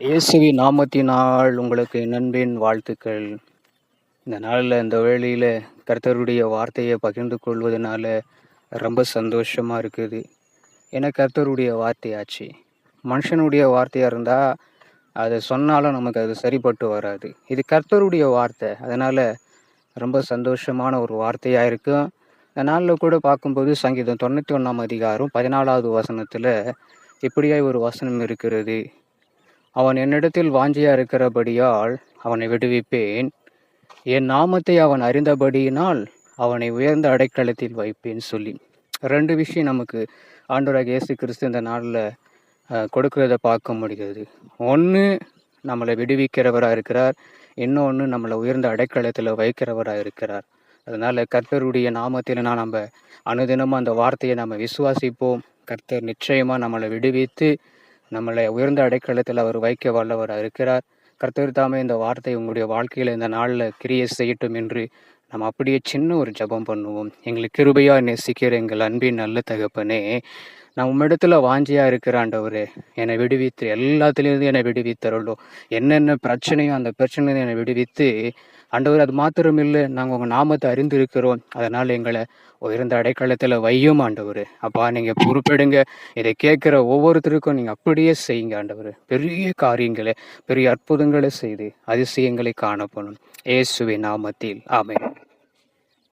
இயேசுவின் நாமத்தினால் உங்களுக்கு என் அன்பின் வாழ்த்துக்கள். இந்த நாளில் இந்த வேளையில் கர்த்தருடைய வார்த்தையை பகிர்ந்து கொள்வதனால ரொம்ப சந்தோஷமாக இருக்குது. ஏன்னா கர்த்தருடைய வார்த்தையாச்சு. மனுஷனுடைய வார்த்தையாக இருந்தால் அதை சொன்னாலும் நமக்கு அது சரிப்பட்டு வராது. இது கர்த்தருடைய வார்த்தை, அதனால் ரொம்ப சந்தோஷமான ஒரு வார்த்தையாக இருக்கும். இந்த நாளில் கூட பார்க்கும்போது சங்கீதம் 91 அதிகாரம் 14வது வசனத்தில் இப்படியாய் ஒரு வசனம் இருக்கிறது. அவன் என்னிடத்தில் வாஞ்சியா இருக்கிறபடியால் அவனை விடுவிப்பேன். என் நாமத்தை அவன் அறிந்தபடியினால் அவனை உயர்ந்த அடைக்கலத்தில் வைப்பேன் சொல்லி 2 விஷயம் நமக்கு ஆண்டவராகிய இயேசு கிறிஸ்து இந்த நாளில் கொடுக்கிறத பார்க்க முடிகிறது. ஒன்று நம்மளை விடுவிக்கிறவராக இருக்கிறார், இன்னொன்று நம்மளை உயர்ந்த அடைக்கலத்தில் வைக்கிறவராக இருக்கிறார். அதனால் கர்த்தருடைய நாமத்தில் நம்ம அனுதினமும் அந்த வார்த்தையை நம்ம விசுவாசிப்போம். கர்த்தர் நிச்சயமாக நம்மளை விடுவித்து நம்மளை உயர்ந்த அடைக்கலத்தில் அவர் வைக்க வல்லவராக இருக்கிறார். கர்த்தர் தாமே இந்த வார்த்தை உங்களுடைய வாழ்க்கையில் இந்த நாளில் கிரியை செய்யட்டும் என்று நம்ம அப்படியே சின்ன ஒரு ஜெபம் பண்ணுவோம். எங்களுக்கு கிருபையாக நேசிக்கிற எங்கள் அன்பின் நல்ல தகப்பனே, நான் உம்மிடத்துல வாஞ்சியா இருக்கிற ஆண்டவரே, என்னை விடுவித்து எல்லாத்துலேருந்து என்னை விடுவித்தருளும். என்னென்ன பிரச்சனையோ அந்த பிரச்சனையில என்னை விடுவித்து ஆண்டவர், அது மாத்திரமில்லை, நாங்கள் உங்கள் நாமத்தை அறிந்திருக்கிறோம், அதனால் எங்களை உயர்ந்த அடைக்கலத்தில் வையும் ஆண்டவர். அப்பா, நீங்கள் பொறுப்பெடுங்க. இதை கேட்குற ஒவ்வொருத்தருக்கும் நீங்கள் அப்படியே செய்யுங்க ஆண்டவர். பெரிய காரியங்களை, பெரிய அற்புதங்களை செய்து அதிசயங்களை காணப்படும். இயேசுவின் நாமத்தில் ஆமென்.